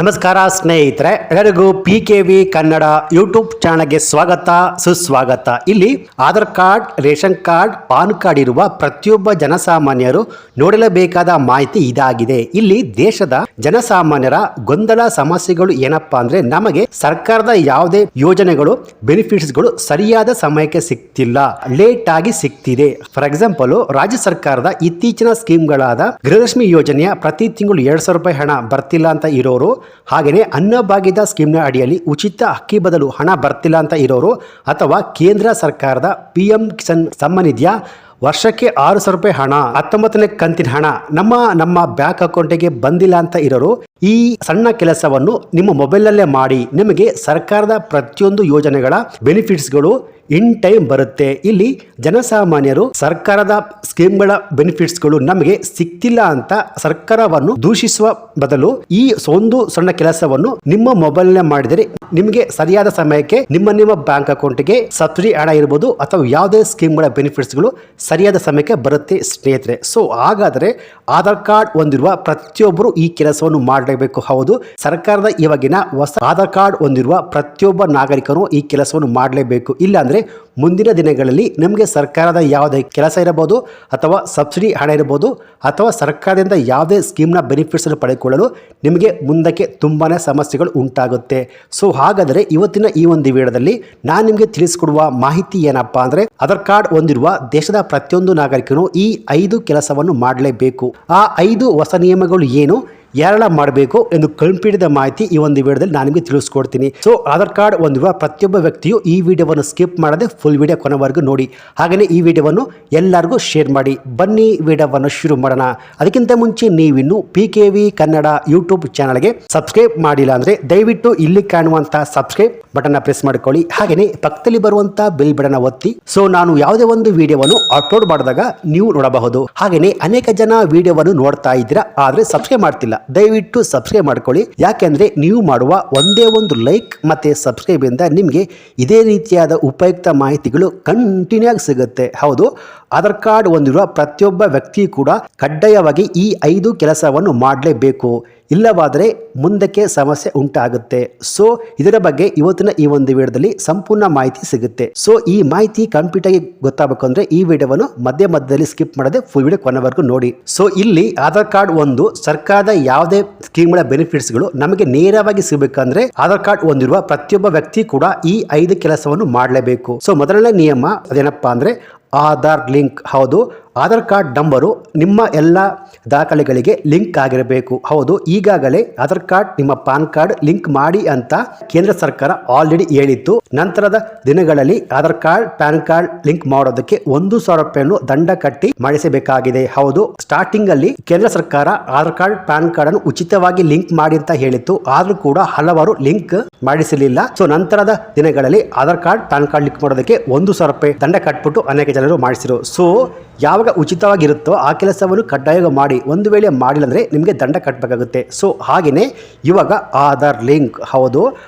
ನಮಸ್ಕಾರ ಸ್ನೇಹಿತರೆ, ಎಲ್ಲರಿಗೂ PKV ಕನ್ನಡ ಯೂಟ್ಯೂಬ್ ಚಾನಲ್ಗೆ ಸ್ವಾಗತ ಸುಸ್ವಾಗತ. ಇಲ್ಲಿ Aadhaar card, ration card, PAN card ಇರುವ ಪ್ರತಿಯೊಬ್ಬ ಜನಸಾಮಾನ್ಯರು ನೋಡಲೇಬೇಕಾದ ಮಾಹಿತಿ ಇದಾಗಿದೆ. ಇಲ್ಲಿ ದೇಶದ ಜನಸಾಮಾನ್ಯರ ಗೊಂದಲ ಸಮಸ್ಯೆಗಳು ಏನಪ್ಪಾ ಅಂದ್ರೆ, ನಮಗೆ ಸರ್ಕಾರದ ಯಾವುದೇ ಯೋಜನೆಗಳು ಬೆನಿಫಿಟ್ಸ್ಗಳು ಸರಿಯಾದ ಸಮಯಕ್ಕೆ ಸಿಗ್ತಿಲ್ಲ, ಲೇಟ್ ಆಗಿ ಸಿಗ್ತಿದೆ. ಫಾರ್ ಎಕ್ಸಾಂಪಲ್, ರಾಜ್ಯ ಸರ್ಕಾರದ ಇತ್ತೀಚಿನ ಸ್ಕೀಮ್ಗಳಾದ ಗೃಹಲಕ್ಷ್ಮಿ ಯೋಜನೆಯ ಪ್ರತಿ ತಿಂಗಳು 2,000 ರೂಪಾಯಿ ಹಣ ಬರ್ತಿಲ್ಲ ಅಂತ ಇರೋರು, ಹಾಗೆಯೇ ಅನ್ನಭಾಗ್ಯದ ಸ್ಕೀಮ್ನ ಅಡಿಯಲ್ಲಿ ಉಚಿತ ಅಕ್ಕಿ ಬದಲು ಹಣ ಬರ್ತಿಲ್ಲ ಅಂತ ಇರೋರು, ಅಥವಾ ಕೇಂದ್ರ ಸರ್ಕಾರದ PM ಕಿಸಾನ್ ಸಮ್ಮಾನ್ ನಿಧಿಯ ವರ್ಷಕ್ಕೆ 6,000 ರೂಪಾಯಿ ಹಣ 19ನೇ ಕಂತಿನ ಹಣ ನಮ್ಮ ಬ್ಯಾಂಕ್ ಅಕೌಂಟಿಗೆ ಬಂದಿಲ್ಲ ಅಂತ ಇರೋರು, ಈ ಸಣ್ಣ ಕೆಲಸವನ್ನು ನಿಮ್ಮ ಮೊಬೈಲಲ್ಲೇ ಮಾಡಿ ನಿಮಗೆ ಸರ್ಕಾರದ ಪ್ರತಿಯೊಂದು ಯೋಜನೆಗಳ ಬೆನಿಫಿಟ್ಸ್ಗಳು ಇನ್ ಟೈಮ್ ಬರುತ್ತೆ. ಇಲ್ಲಿ ಜನಸಾಮಾನ್ಯರು ಸರ್ಕಾರದ ಸ್ಕೀಮ್ಗಳ ಬೆನಿಫಿಟ್ಸ್ಗಳು ನಮಗೆ ಸಿಕ್ತಿಲ್ಲ ಅಂತ ಸರ್ಕಾರವನ್ನು ದೂಷಿಸುವ ಬದಲು ಈ ಒಂದು ಸಣ್ಣ ಕೆಲಸವನ್ನು ನಿಮ್ಮ ಮೊಬೈಲ್ನ ಮಾಡಿದರೆ ನಿಮಗೆ ಸರಿಯಾದ ಸಮಯಕ್ಕೆ ನಿಮ್ಮ ಬ್ಯಾಂಕ್ ಅಕೌಂಟ್ಗೆ ಸಬ್ಸಿಡಿ ಹಣ ಇರಬಹುದು ಅಥವಾ ಯಾವುದೇ ಸ್ಕೀಮ್ಗಳ ಬೆನಿಫಿಟ್ಸ್ಗಳು ಸರಿಯಾದ ಸಮಯಕ್ಕೆ ಬರುತ್ತೆ ಸ್ನೇಹಿತರೆ. ಸೊ ಹಾಗಾದರೆ ಆಧಾರ್ ಕಾರ್ಡ್ ಹೊಂದಿರುವ ಪ್ರತಿಯೊಬ್ಬರು ಈ ಕೆಲಸವನ್ನು ಮಾಡಲೇಬೇಕು. ಹೌದು, ಸರ್ಕಾರದ ಇವಾಗಿನ ಹೊಸ ಆಧಾರ್ ಕಾರ್ಡ್ ಹೊಂದಿರುವ ಪ್ರತಿಯೊಬ್ಬ ನಾಗರಿಕನು ಈ ಕೆಲಸವನ್ನು ಮಾಡಲೇಬೇಕು. ಇಲ್ಲಾಂದ್ರೆ ಮುಂದಿನ ದಿನಗಳಲ್ಲಿ ನಮಗೆ ಸರ್ಕಾರದ ಯಾವುದೇ ಕೆಲಸ ಇರಬಹುದು ಅಥವಾ ಸಬ್ಸಿಡಿ ಹಣ ಇರಬಹುದು ಅಥವಾ ಸರ್ಕಾರದಿಂದ ಯಾವುದೇ ಸ್ಕೀಮ್ನ ಬೆನಿಫಿಟ್ಸ್ ಅನ್ನು ಪಡೆದುಕೊಳ್ಳಲು ನಿಮಗೆ ಮುಂದಕ್ಕೆ ತುಂಬಾನೇ ಸಮಸ್ಯೆಗಳು ಉಂಟಾಗುತ್ತೆ. ಸೊ ಹಾಗಾದರೆ ಇವತ್ತಿನ ಈ ಒಂದು ವಿಡಿಯೋದಲ್ಲಿ ನಾನು ನಿಮಗೆ ತಿಳಿಸಿಕೊಡುವ ಮಾಹಿತಿ ಏನಪ್ಪಾ ಅಂದ್ರೆ, ಆಧಾರ್ ಕಾರ್ಡ್ ಹೊಂದಿರುವ ದೇಶದ ಪ್ರತಿಯೊಂದು ನಾಗರಿಕನು ಈ 5 ಕೆಲಸವನ್ನು ಮಾಡಲೇಬೇಕು. ಆ 5 ಹೊಸ ನಿಯಮಗಳು ಏನು, ಯಾರೆಲ್ಲ ಮಾಡಬೇಕು ಎಂದು ಕಂಪ್ಲೀಟ್ ಮಾಹಿತಿ ಈ ಒಂದು ವಿಡಿಯೋದಲ್ಲಿ ನಾನು ನಿಮಗೆ ತಿಳಿಸ್ಕೊಡ್ತೀನಿ. ಸೊ ಆಧಾರ್ ಕಾರ್ಡ್ ಹೊಂದಿರುವ ಪ್ರತಿಯೊಬ್ಬ ವ್ಯಕ್ತಿಯು ಈ ವಿಡಿಯೋವನ್ನು ಸ್ಕಿಪ್ ಮಾಡದೆ ಫುಲ್ ವಿಡಿಯೋ ಕೊನೆವರೆಗೂ ನೋಡಿ. ಹಾಗೆಯೇ ಈ ವಿಡಿಯೋವನ್ನು ಎಲ್ಲರಿಗೂ ಶೇರ್ ಮಾಡಿ. ಬನ್ನಿ ವಿಡಿಯೋವನ್ನು ಶುರು ಮಾಡೋಣ. ಅದಕ್ಕಿಂತ ಮುಂಚೆ ನೀವಿನ್ನು PKV ಕನ್ನಡ ಯೂಟ್ಯೂಬ್ ಚಾನಲ್ಗೆ ಸಬ್ಸ್ಕ್ರೈಬ್ ಮಾಡಿಲ್ಲ ಅಂದ್ರೆ ದಯವಿಟ್ಟು ಇಲ್ಲಿ ಕಾಣುವಂತಹ ಸಬ್ಸ್ಕ್ರೈಬ್ ಬಟನ್ ಪ್ರೆಸ್ ಮಾಡ್ಕೊಳ್ಳಿ. ಹಾಗೆಯೇ ಪಕ್ಕದಲ್ಲಿ ಬರುವಂತ ಬೆಲ್ ಬಟನ್ ಒತ್ತಿ. ಸೊ ನಾನು ಯಾವುದೇ ಒಂದು ವಿಡಿಯೋವನ್ನು ಅಪ್ಲೋಡ್ ಮಾಡಿದಾಗ ನೀವು ನೋಡಬಹುದು. ಹಾಗೆಯೇ ಅನೇಕ ಜನ ವಿಡಿಯೋವನ್ನು ನೋಡ್ತಾ ಇದ್ದೀರಾ, ಆದ್ರೆ ಸಬ್ಸ್ಕ್ರೈಬ್ ಮಾಡ್ತಿಲ್ಲ. ದಯವಿಟ್ಟು ಸಬ್ಸ್ಕ್ರೈಬ್ ಮಾಡ್ಕೊಳ್ಳಿ. ಯಾಕೆಂದ್ರೆ ನೀವು ಮಾಡುವ ಒಂದೇ ಒಂದು ಲೈಕ್ ಮತ್ತೆ ಸಬ್ಸ್ಕ್ರೈಬ್ ಇಂದ ನಿಮಗೆ ಇದೇ ರೀತಿಯಾದ ಉಪಯುಕ್ತ ಮಾಹಿತಿಗಳು ಕಂಟಿನ್ಯೂ ಆಗಿ ಸಿಗುತ್ತೆ. ಹೌದು, ಆಧಾರ್ ಕಾರ್ಡ್ ಹೊಂದಿರುವ ಪ್ರತಿಯೊಬ್ಬ ವ್ಯಕ್ತಿ ಕೂಡ ಕಡ್ಡಾಯವಾಗಿ ಈ 5 ಕೆಲಸವನ್ನು ಮಾಡಲೇಬೇಕು. ಇಲ್ಲವಾದರೆ ಮುಂದಕ್ಕೆ ಸಮಸ್ಯೆ ಉಂಟಾಗುತ್ತೆ. ಸೊ ಇದರ ಬಗ್ಗೆ ಇವತ್ತಿನ ಈ ಒಂದು ವಿಡಿಯೋದಲ್ಲಿ ಸಂಪೂರ್ಣ ಮಾಹಿತಿ ಸಿಗುತ್ತೆ. ಸೊ ಈ ಮಾಹಿತಿ ಕಂಪ್ಲೀಟ್ ಆಗಿ ಗೊತ್ತಾಗಬೇಕು ಅಂದ್ರೆ ಈ ವಿಡಿಯೋವನ್ನು ಮಧ್ಯದಲ್ಲಿ ಸ್ಕಿಪ್ ಮಾಡದೆ ಫುಲ್ ವಿಡಿಯೋ ಕೊನೆವರೆಗೂ ನೋಡಿ. ಸೊ ಇಲ್ಲಿ ಆಧಾರ್ ಕಾರ್ಡ್ ಒಂದು ಸರ್ಕಾರದ ಯಾವುದೇ ಸ್ಕೀಮ್ಗಳ ಬೆನಿಫಿಟ್ಸ್ಗಳು ನಮಗೆ ನೇರವಾಗಿ ಸಿಗಬೇಕಂದ್ರೆ ಆಧಾರ್ ಕಾರ್ಡ್ ಹೊಂದಿರುವ ಪ್ರತಿಯೊಬ್ಬ ವ್ಯಕ್ತಿ ಕೂಡ ಈ 5 ಕೆಲಸವನ್ನು ಮಾಡಲೇಬೇಕು. ಸೊ ಮೊದಲನೇ ನಿಯಮ ಅದೇನಪ್ಪಾ ಅಂದ್ರೆ ಆಧಾರ್ ಲಿಂಕ್. ಹೌದು, ಆಧಾರ್ ಕಾರ್ಡ್ ನಂಬರು ನಿಮ್ಮ ಎಲ್ಲ ದಾಖಲೆಗಳಿಗೆ ಲಿಂಕ್ ಆಗಿರಬೇಕು. ಹೌದು, ಈಗಾಗಲೇ ಆಧಾರ್ ಕಾರ್ಡ್ ನಿಮ್ಮ ಪಾನ್ ಕಾರ್ಡ್ ಲಿಂಕ್ ಮಾಡಿ ಅಂತ ಕೇಂದ್ರ ಸರ್ಕಾರ ಆಲ್ರೆಡಿ ಹೇಳಿತ್ತು. ನಂತರದ ದಿನಗಳಲ್ಲಿ Aadhaar card PAN card link ಮಾಡೋದಕ್ಕೆ 1,000 ರೂಪಾಯಿಯನ್ನು ದಂಡ ಕಟ್ಟಿ ಮಾಡಿಸಬೇಕಾಗಿದೆ. ಹೌದು, ಸ್ಟಾರ್ಟಿಂಗ್ ಅಲ್ಲಿ ಕೇಂದ್ರ ಸರ್ಕಾರ ಆಧಾರ್ ಕಾರ್ಡ್ ಪ್ಯಾನ್ ಕಾರ್ಡ್ ಅನ್ನು ಉಚಿತವಾಗಿ ಲಿಂಕ್ ಮಾಡಿ ಅಂತ ಹೇಳಿತ್ತು. ಆದ್ರೂ ಕೂಡ ಹಲವಾರು ಲಿಂಕ್ ಮಾಡಿಸಲಿಲ್ಲ. ಸೊ ನಂತರದ ದಿನಗಳಲ್ಲಿ Aadhaar card PAN card link ಮಾಡೋದಕ್ಕೆ 1,000 ರೂಪಾಯಿ ದಂಡ ಕಟ್ಬಿಟ್ಟು ಅನೇಕ ಜನರು ಮಾಡಿಸಿರು. ಸೊ ಯಾವಾಗ ಉಚಿತವಾಗಿರುತ್ತೋ ಆ ಕೆಲಸವನ್ನು ಕಡ್ಡಾಯ ಮಾಡಿ. ಒಂದು ವೇಳೆ ಮಾಡಿಲ್ಲ ಅಂದ್ರೆ ನಿಮಗೆ ದಂಡ ಕಟ್ಟಬೇಕಾಗುತ್ತೆ. ಸೊ ಹಾಗೆಯೇ ಇವಾಗ ಆಧಾರ್ ಲಿಂಕ್. ಹೌದು,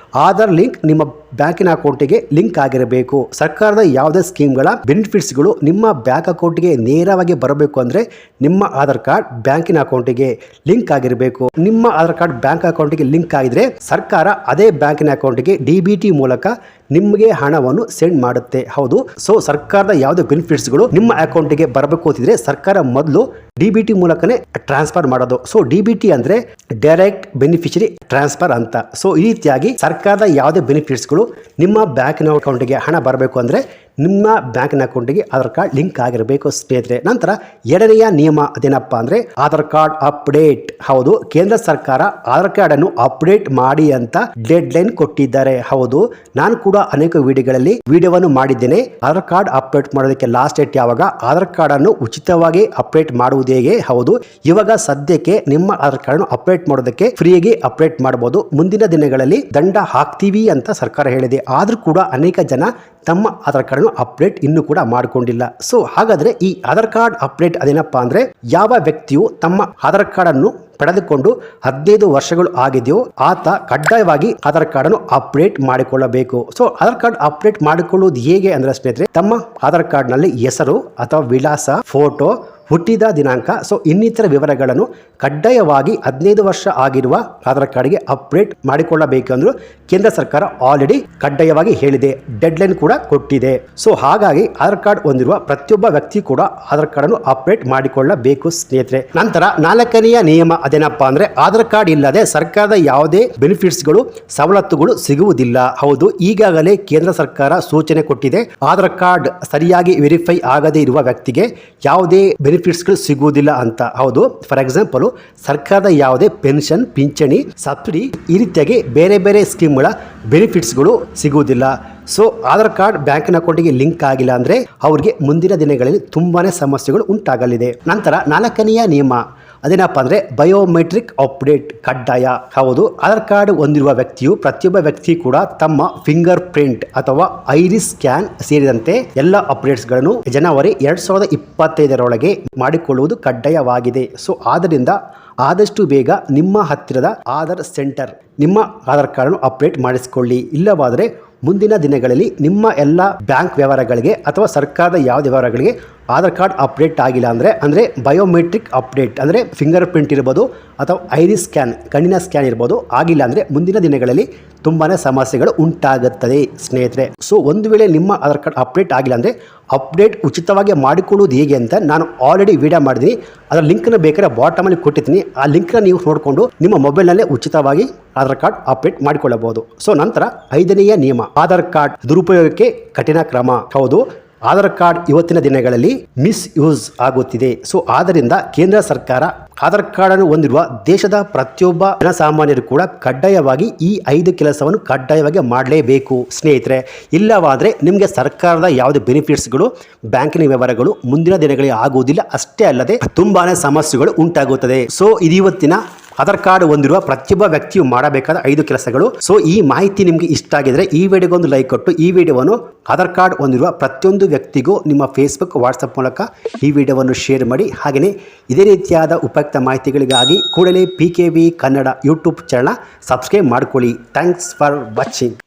ಆಧಾರ್ ಲಿಂಕ್ ನಿಮ್ಮ ಬ್ಯಾಂಕಿನ ಅಕೌಂಟಿಗೆ ಲಿಂಕ್ ಆಗಿರಬೇಕು. ಸರ್ಕಾರದ ಯಾವುದೇ ಸ್ಕೀಮ್ಗಳ ಬೆನಿಫಿಟ್ಸ್ಗಳು ನಿಮ್ಮ ಬ್ಯಾಂಕ್ ಅಕೌಂಟಿಗೆ ನೇರವಾಗಿ ಬರಬೇಕು ಅಂದ್ರೆ ನಿಮ್ಮ ಆಧಾರ್ ಕಾರ್ಡ್ ಬ್ಯಾಂಕಿನ ಅಕೌಂಟಿಗೆ ಲಿಂಕ್ ಆಗಿರಬೇಕು. ನಿಮ್ಮ ಆಧಾರ್ ಕಾರ್ಡ್ ಬ್ಯಾಂಕ್ ಅಕೌಂಟಿಗೆ ಲಿಂಕ್ ಆಗಿದ್ರೆ ಸರ್ಕಾರ ಅದೇ ಬ್ಯಾಂಕಿನ ಅಕೌಂಟಿಗೆ DBT ಮೂಲಕ ನಿಮಗೆ ಹಣವನ್ನು ಸೆಂಡ್ ಮಾಡುತ್ತೆ. ಹೌದು, ಸೊ ಸರ್ಕಾರದ ಯಾವುದೇ ಬೆನಿಫಿಟ್ಸ್ಗಳು ನಿಮ್ಮ ಅಕೌಂಟಿಗೆ ಬರಬೇಕು ಅಂತಿದ್ರೆ ಸರ್ಕಾರ ಮೊದಲು DBT ಮೂಲಕನೇ ಟ್ರಾನ್ಸ್ಫರ್ ಮಾಡೋದು. ಸೊ DBT ಅಂದ್ರೆ ಡೈರೆಕ್ಟ್ ಬೆನಿಫಿಷರಿ ಟ್ರಾನ್ಸ್ಫರ್ ಅಂತ. ಸೊ ಈ ರೀತಿಯಾಗಿ ಸರ್ಕಾರದ ಯಾವುದೇ ಬೆನಿಫಿಟ್ಸ್ಗಳು ನಿಮ್ಮ ಬ್ಯಾಂಕಿನ ಅಕೌಂಟಿಗೆ ಹಣ ಬರಬೇಕು ಅಂದ್ರೆ ನಿಮ್ಮ ಬ್ಯಾಂಕಿನ ಅಕೌಂಟಿಗೆ ಆಧಾರ್ ಕಾರ್ಡ್ ಲಿಂಕ್ ಆಗಿರಬೇಕು ಸ್ನೇಹಿತರೆ. ನಂತರ ಎರಡನೆಯ ನಿಯಮ ಅದೇನಪ್ಪಾ ಅಂದ್ರೆ ಆಧಾರ್ ಕಾರ್ಡ್ ಅಪ್ಡೇಟ್. ಹೌದು, ಕೇಂದ್ರ ಸರ್ಕಾರ ಆಧಾರ್ ಕಾರ್ಡ್ ಅನ್ನು ಅಪ್ಡೇಟ್ ಮಾಡಿ ಅಂತ ಡೆಡ್ ಲೈನ್ ಕೊಟ್ಟಿದ್ದಾರೆ. ಹೌದು, ನಾನು ಕೂಡ ಅನೇಕ ವಿಡಿಯೋವನ್ನು ಮಾಡಿದ್ದೇನೆ. ಆಧಾರ್ ಕಾರ್ಡ್ ಅಪ್ಡೇಟ್ ಮಾಡೋದಕ್ಕೆ ಲಾಸ್ಟ್ ಡೇಟ್ ಯಾವಾಗ, ಆಧಾರ್ ಕಾರ್ಡ್ ಅನ್ನು ಉಚಿತವಾಗಿ ಅಪ್ಡೇಟ್ ಮಾಡುವುದು ಹೇಗೆ. ಹೌದು, ಇವಾಗ ಸದ್ಯಕ್ಕೆ ನಿಮ್ಮ ಆಧಾರ್ ಕಾರ್ಡ್ ಅನ್ನು ಅಪ್ಡೇಟ್ ಮಾಡೋದಕ್ಕೆ ಫ್ರೀಯಾಗಿ ಅಪ್ಡೇಟ್ ಮಾಡಬಹುದು. ಮುಂದಿನ ದಿನಗಳಲ್ಲಿ ದಂಡ ಹಾಕ್ತೀವಿ ಅಂತ ಸರ್ಕಾರ ಹೇಳಿದೆ. ಆದ್ರೂ ಕೂಡ ಅನೇಕ ಜನ ತಮ್ಮ ಆಧಾರ್ ಕಾರ್ಡ್ ಅಪ್ಡೇಟ್ ಇನ್ನೂ ಕೂಡ ಮಾಡಿಕೊಂಡಿಲ್ಲ. ಸೊ ಹಾಗಾದ್ರೆ ಈ ಆಧಾರ್ ಕಾರ್ಡ್ ಅಪ್ಡೇಟ್ ಅದೇನಪ್ಪಾ ಅಂದ್ರೆ, ಯಾವ ವ್ಯಕ್ತಿಯು ತಮ್ಮ ಆಧಾರ್ ಕಾರ್ಡ್ ಅನ್ನು ಪಡೆದುಕೊಂಡು 15 ವರ್ಷಗಳು ಆಗಿದೆಯೋ ಆತ ಕಡ್ಡಾಯವಾಗಿ ಆಧಾರ್ ಕಾರ್ಡ್ ಅನ್ನು ಅಪ್ಡೇಟ್ ಮಾಡಿಕೊಳ್ಳಬೇಕು. ಸೊ ಆಧಾರ್ ಕಾರ್ಡ್ ಅಪ್ಡೇಟ್ ಮಾಡಿಕೊಳ್ಳುವುದು ಹೇಗೆ ಅಂದ್ರೆ ಸ್ನೇಹಿತರೆ, ತಮ್ಮ ಆಧಾರ್ ಕಾರ್ಡ್ ನಲ್ಲಿ ಹೆಸರು ಅಥವಾ ವಿಳಾಸ, ಫೋಟೋ, ಹುಟ್ಟಿದ ದಿನಾಂಕ, ಸೊ ಇನ್ನಿತರ ವಿವರಗಳನ್ನು ಕಡ್ಡಾಯವಾಗಿ 15 ವರ್ಷ ಆಗಿರುವ ಆಧಾರ್ ಕಾರ್ಡ್ಗೆ ಅಪ್ಡೇಟ್ ಮಾಡಿಕೊಳ್ಳಬೇಕೆಂದು ಕೇಂದ್ರ ಸರ್ಕಾರ ಆಲ್ರೆಡಿ ಕಡ್ಡಾಯವಾಗಿ ಹೇಳಿದೆ. ಡೆಡ್ಲೈನ್ ಕೂಡ ಕೊಟ್ಟಿದೆ. ಸೊ ಹಾಗಾಗಿ ಆಧಾರ್ ಕಾರ್ಡ್ ಹೊಂದಿರುವ ಪ್ರತಿಯೊಬ್ಬ ವ್ಯಕ್ತಿ ಕೂಡ ಆಧಾರ್ ಕಾರ್ಡ್ ಅನ್ನು ಅಪ್ಡೇಟ್ ಮಾಡಿಕೊಳ್ಳಬೇಕು ಸ್ನೇಹಿತರೆ. ನಂತರ 4ನೆಯ ನಿಯಮ ಅದೇನಪ್ಪ ಅಂದ್ರೆ ಆಧಾರ್ ಕಾರ್ಡ್ ಇಲ್ಲದೆ ಸರ್ಕಾರದ ಯಾವುದೇ ಬೆನಿಫಿಟ್ಸ್ಗಳು ಸವಲತ್ತುಗಳು ಸಿಗುವುದಿಲ್ಲ. ಹೌದು, ಈಗಾಗಲೇ ಕೇಂದ್ರ ಸರ್ಕಾರ ಸೂಚನೆ ಕೊಟ್ಟಿದೆ. ಆಧಾರ್ ಕಾರ್ಡ್ ಸರಿಯಾಗಿ ವೆರಿಫೈ ಆಗದೇ ಇರುವ ವ್ಯಕ್ತಿಗೆ ಯಾವುದೇ ಬೆನಿಫಿಟ್ಸ್ಗಳು ಸಿಗುವುದಿಲ್ಲ ಅಂತ. ಹೌದು, ಫಾರ್ ಎಕ್ಸಾಂಪಲ್ ಸರ್ಕಾರದ ಯಾವುದೇ ಪೆನ್ಷನ್, ಪಿಂಚಣಿ, ಸಬ್ಸಿಡಿ ಈ ರೀತಿಯಾಗಿ ಬೇರೆ ಬೇರೆ ಸ್ಕೀಮ್ಗಳ ಬೆನಿಫಿಟ್ಸ್ಗಳು ಸಿಗುವುದಿಲ್ಲ. ಸೊ ಆಧಾರ್ ಕಾರ್ಡ್ ಬ್ಯಾಂಕಿನ ಅಕೌಂಟಿಗೆ ಲಿಂಕ್ ಆಗಿಲ್ಲ ಅಂದರೆ ಅವರಿಗೆ ಮುಂದಿನ ದಿನಗಳಲ್ಲಿ ತುಂಬಾನೇ ಸಮಸ್ಯೆಗಳು ಉಂಟಾಗಲಿದೆ. ನಂತರ 4ನೆಯ ನಿಯಮ ಅದೇನಪ್ಪ ಅಂದರೆ ಬಯೋಮೆಟ್ರಿಕ್ ಅಪ್ಡೇಟ್ ಕಡ್ಡಾಯ. ಹೌದು, ಆಧಾರ್ ಕಾರ್ಡ್ ಹೊಂದಿರುವ ವ್ಯಕ್ತಿಯು ಪ್ರತಿಯೊಬ್ಬ ವ್ಯಕ್ತಿ ಕೂಡ ತಮ್ಮ ಫಿಂಗರ್ ಪ್ರಿಂಟ್ ಅಥವಾ ಐರಿಸ್ ಸ್ಕ್ಯಾನ್ ಸೇರಿದಂತೆ ಎಲ್ಲ ಅಪ್ಡೇಟ್ಸ್ಗಳನ್ನು ಜನವರಿ 2025 ಮಾಡಿಕೊಳ್ಳುವುದು ಕಡ್ಡಾಯವಾಗಿದೆ. ಸೊ ಆದ್ದರಿಂದ ಆದಷ್ಟು ಬೇಗ ನಿಮ್ಮ ಹತ್ತಿರದ ಆಧಾರ್ ಸೆಂಟರ್ ನಿಮ್ಮ ಆಧಾರ್ ಕಾರ್ಡನ್ನು ಅಪ್ಡೇಟ್ ಮಾಡಿಸಿಕೊಳ್ಳಿ. ಇಲ್ಲವಾದರೆ ಮುಂದಿನ ದಿನಗಳಲ್ಲಿ ನಿಮ್ಮ ಎಲ್ಲ ಬ್ಯಾಂಕ್ ವ್ಯವಹಾರಗಳಿಗೆ ಅಥವಾ ಸರ್ಕಾರದ ಯಾವುದೇ ವ್ಯವಹಾರಗಳಿಗೆ ಆಧಾರ್ ಕಾರ್ಡ್ ಅಪ್ಡೇಟ್ ಆಗಿಲ್ಲ ಅಂದರೆ ಬಯೋಮೆಟ್ರಿಕ್ ಅಪ್ಡೇಟ್ ಅಂದರೆ ಫಿಂಗರ್ ಪ್ರಿಂಟ್ ಇರ್ಬೋದು ಅಥವಾ ಐರಿಸ್ ಸ್ಕ್ಯಾನ್ ಕಣ್ಣಿನ ಸ್ಕ್ಯಾನ್ ಇರ್ಬೋದು ಆಗಿಲ್ಲ ಅಂದರೆ ಮುಂದಿನ ದಿನಗಳಲ್ಲಿ ತುಂಬಾ ಸಮಸ್ಯೆಗಳು ಉಂಟಾಗುತ್ತದೆ ಸ್ನೇಹಿತರೆ. ಸೊ ಒಂದು ವೇಳೆ ನಿಮ್ಮ ಆಧಾರ್ ಕಾರ್ಡ್ ಅಪ್ಡೇಟ್ ಆಗಿಲ್ಲ ಅಂದರೆ ಅಪ್ಡೇಟ್ ಉಚಿತವಾಗಿ ಮಾಡಿಕೊಳ್ಳುವುದು ಹೇಗೆ ಅಂತ ನಾನು ಆಲ್ರೆಡಿ ವಿಡಿಯೋ ಮಾಡಿದ್ದೀನಿ. ಅದರ ಲಿಂಕ್ನ ಬೇಕಾದ್ರೆ ಬಾಟಮಲ್ಲಿ ಕೊಟ್ಟಿದ್ದೀನಿ. ಆ ಲಿಂಕ್ನ ನೀವು ನೋಡಿಕೊಂಡು ನಿಮ್ಮ ಮೊಬೈಲ್ನಲ್ಲೇ ಉಚಿತವಾಗಿ ಆಧಾರ್ ಕಾರ್ಡ್ ಅಪ್ಡೇಟ್ ಮಾಡಿಕೊಳ್ಳಬಹುದು. ಸೊ ನಂತರ 5ನೆಯ ನಿಯಮ ಆಧಾರ್ ಕಾರ್ಡ್ ದುರುಪಯೋಗಕ್ಕೆ ಕಠಿಣ ಕ್ರಮ. ಹೌದು, ಆಧಾರ್ ಕಾರ್ಡ್ ಇವತ್ತಿನ ದಿನಗಳಲ್ಲಿ ಮಿಸ್ಯೂಸ್ ಆಗುತ್ತಿದೆ. ಸೊ ಆದ್ದರಿಂದ ಕೇಂದ್ರ ಸರ್ಕಾರ ಆಧಾರ್ ಕಾರ್ಡ್ ಅನ್ನು ಹೊಂದಿರುವ ದೇಶದ ಪ್ರತಿಯೊಬ್ಬ ಜನಸಾಮಾನ್ಯರು ಕೂಡ ಕಡ್ಡಾಯವಾಗಿ ಈ 5 ಕೆಲಸವನ್ನು ಕಡ್ಡಾಯವಾಗಿ ಮಾಡಲೇಬೇಕು ಸ್ನೇಹಿತರೆ. ಇಲ್ಲವಾದರೆ ನಿಮಗೆ ಸರ್ಕಾರದ ಯಾವುದೇ ಬೆನಿಫಿಟ್ಸ್ಗಳು, ಬ್ಯಾಂಕಿನ ವ್ಯವಹಾರಗಳು ಮುಂದಿನ ದಿನಗಳಿಗೆ ಆಗುವುದಿಲ್ಲ. ಅಷ್ಟೇ ಅಲ್ಲದೆ ತುಂಬಾನೇ ಸಮಸ್ಯೆಗಳು ಉಂಟಾಗುತ್ತದೆ. ಸೊ ಇದು ಇವತ್ತಿನ ಆಧಾರ್ ಕಾರ್ಡ್ ಹೊಂದಿರುವ ಪ್ರತಿಯೊಬ್ಬ ವ್ಯಕ್ತಿಯು ಮಾಡಬೇಕಾದ 5 ಕೆಲಸಗಳು. ಸೊ ಈ ಮಾಹಿತಿ ನಿಮಗೆ ಇಷ್ಟ ಆಗಿದ್ರೆ ಈ ವಿಡಿಯೋಗೊಂದು ಲೈಕ್ ಕೊಟ್ಟು ಈ ವಿಡಿಯೋವನ್ನು ಆಧಾರ್ ಕಾರ್ಡ್ ಹೊಂದಿರುವ ಪ್ರತಿಯೊಂದು ವ್ಯಕ್ತಿಗೂ ನಿಮ್ಮ ಫೇಸ್ಬುಕ್, ವಾಟ್ಸಪ್ ಮೂಲಕ ಈ ವಿಡಿಯೋವನ್ನು ಶೇರ್ ಮಾಡಿ. ಹಾಗೆಯೇ ಇದೇ ರೀತಿಯಾದ ಉಪಯುಕ್ತ ಮಾಹಿತಿಗಳಿಗಾಗಿ ಕೂಡಲೇ PKV Kannada YouTube channel subscribe ಮಾಡಿಕೊಳ್ಳಿ. Thanks for watching.